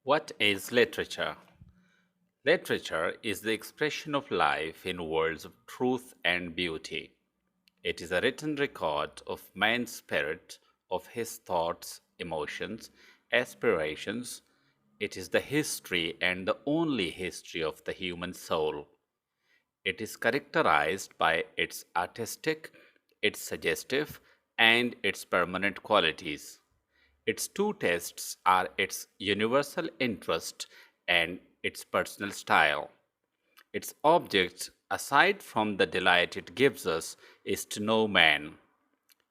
What is literature? Literature is the expression of life in worlds of truth and beauty. It is a written record of man's spirit, of his thoughts, emotions, aspirations. It is the history and the only history of the human soul. It is characterized by its artistic, its suggestive, and its permanent qualities. Its two tests are its universal interest and its personal style. Its object, aside from the delight it gives us, is to know man,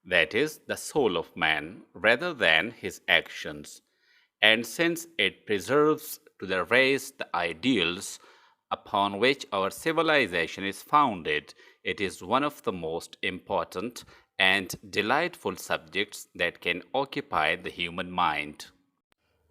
that is, the soul of man, rather than his actions. And since it preserves to the race the ideals upon which our civilization is founded, it is one of the most important and delightful subjects that can occupy the human mind.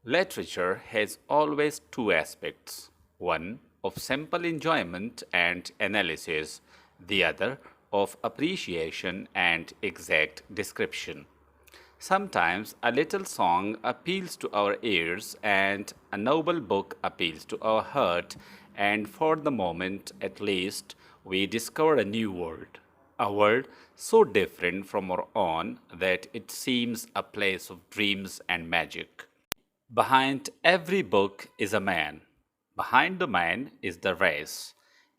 Literature has always two aspects, one of simple enjoyment and analysis, the other of appreciation and exact description. Sometimes a little song appeals to our ears and a noble book appeals to our heart, and for the moment at least, we discover a new world. A world so different from our own that it seems a place of dreams and magic. Behind every book is a man. Behind the man is the race.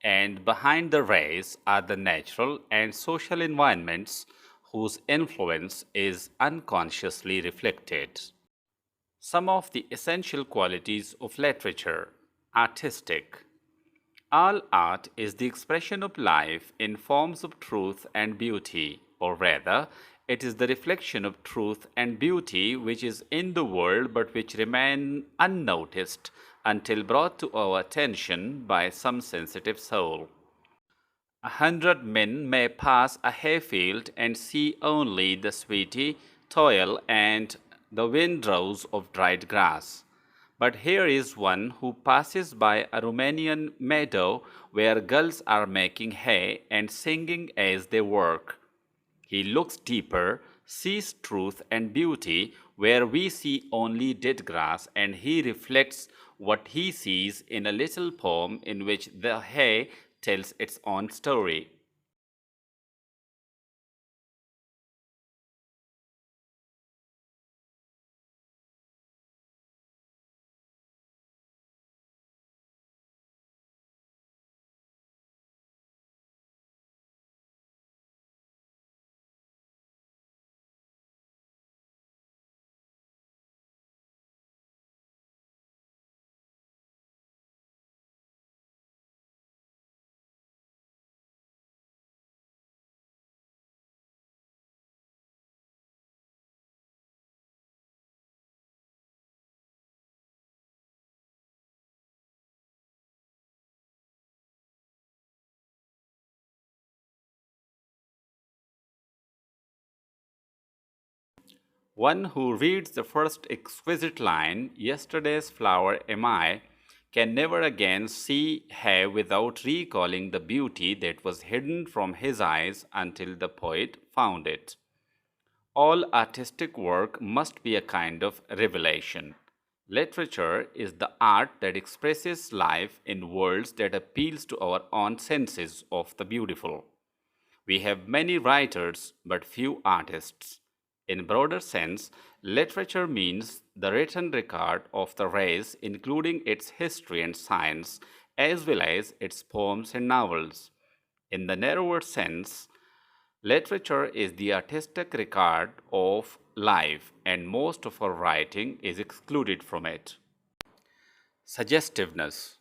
And behind the race are the natural and social environments whose influence is unconsciously reflected. Some of the essential qualities of literature: artistic. All art is the expression of life in forms of truth and beauty, or rather, it is the reflection of truth and beauty which is in the world but which remain unnoticed until brought to our attention by some sensitive soul. 100 men may pass a hayfield and see only the sweaty toil and the windrows of dried grass. But here is one who passes by a Romanian meadow where gulls are making hay and singing as they work. He looks deeper, sees truth and beauty where we see only dead grass, and he reflects what he sees in a little poem in which the hay tells its own story. One who reads the first exquisite line, "Yesterday's flower am I," can never again see hay without recalling the beauty that was hidden from his eyes until the poet found it. All artistic work must be a kind of revelation. Literature is the art that expresses life in words that appeals to our own senses of the beautiful. We have many writers but few artists. In broader sense, literature means the written record of the race, including its history and science, as well as its poems and novels. In the narrower sense, literature is the artistic record of life, and most of our writing is excluded from it. Suggestiveness.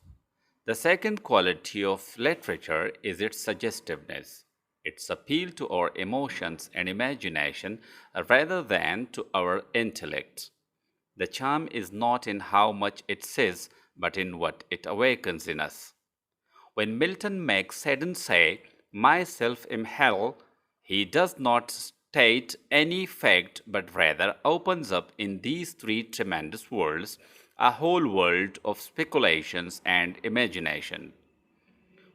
The second quality of literature is its suggestiveness, its appeal to our emotions and imagination rather than to our intellect. The charm is not in how much it says, but in what it awakens in us. When Milton makes Seddon say, "Myself am hell," he does not state any fact, but rather opens up in these three tremendous worlds a whole world of speculations and imagination.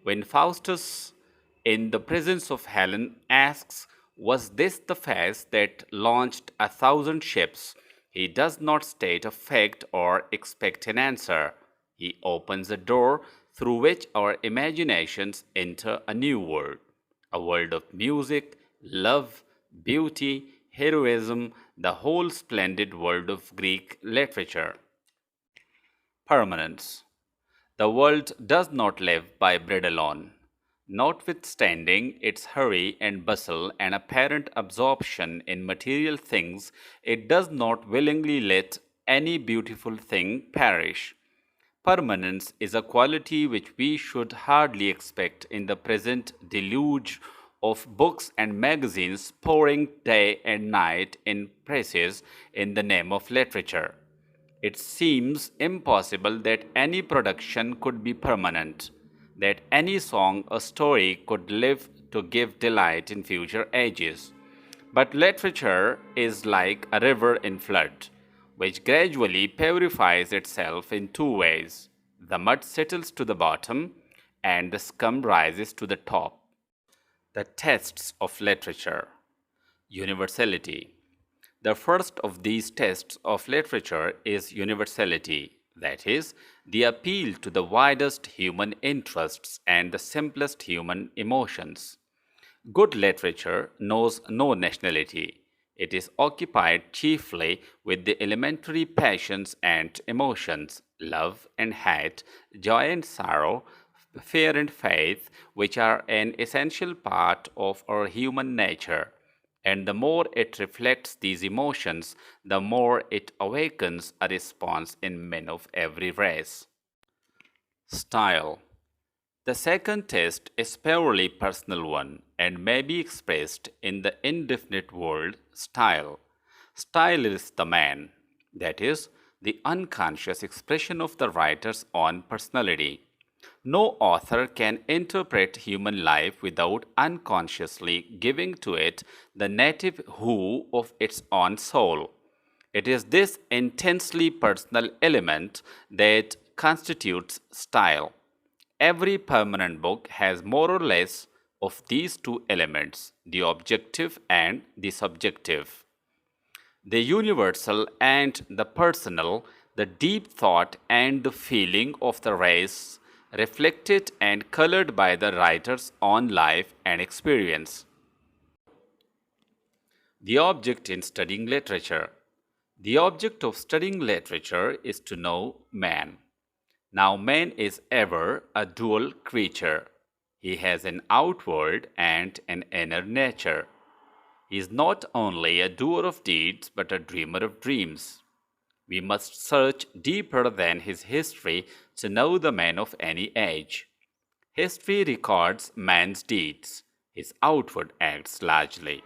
When Faustus, in the presence of Helen, asks, "Was this the face that launched 1,000 ships?" He does not state a fact or expect an answer. He opens a door through which our imaginations enter a new world, a world of music, love, beauty, heroism, the whole splendid world of Greek literature. Permanence. The world does not live by bread alone. Notwithstanding its hurry and bustle and apparent absorption in material things, it does not willingly let any beautiful thing perish. Permanence is a quality which we should hardly expect in the present deluge of books and magazines pouring day and night in presses in the name of literature. It seems impossible that any production could be permanent, that any song or story could live to give delight in future ages. But literature is like a river in flood, which gradually purifies itself in two ways. The mud settles to the bottom, and the scum rises to the top. The tests of literature. Universality. The first of these tests of literature is universality, that is, the appeal to the widest human interests and the simplest human emotions. Good literature knows no nationality. It is occupied chiefly with the elementary passions and emotions, love and hate, joy and sorrow, fear and faith, which are an essential part of our human nature. And the more it reflects these emotions, the more it awakens a response in men of every race. Style. The second test is purely personal one and may be expressed in the indefinite word style. Style is the man, that is, the unconscious expression of the writer's own personality. No author can interpret human life without unconsciously giving to it the native hue of its own soul. It is this intensely personal element that constitutes style. Every permanent book has more or less of these two elements, the objective and the subjective, the universal and the personal, the deep thought and the feeling of the race, reflected and colored by the writer's own life and experience. The object in studying literature. The object of studying literature is to know man. Now, man is ever a dual creature. He has an outward and an inner nature. He is not only a doer of deeds but a dreamer of dreams. We must search deeper than his history to know the man of any age. History records man's deeds, his outward acts largely.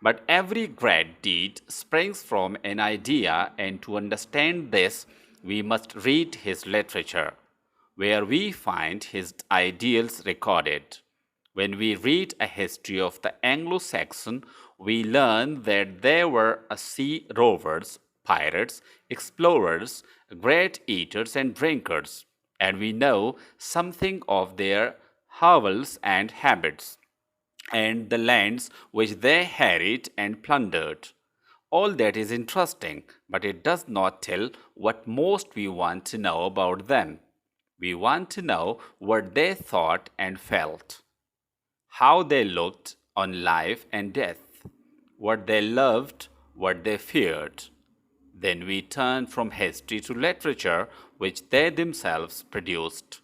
But every great deed springs from an idea, and to understand this, we must read his literature, where we find his ideals recorded. When we read a history of the Anglo Saxon, we learn that there were sea rovers, pirates, explorers, great eaters, and drinkers, and we know something of their hovels and habits, and the lands which they harried and plundered. All that is interesting, but it does not tell what most we want to know about them. We want to know what they thought and felt, how they looked on life and death, what they loved, what they feared. Then we turn from history to literature, which they themselves produced.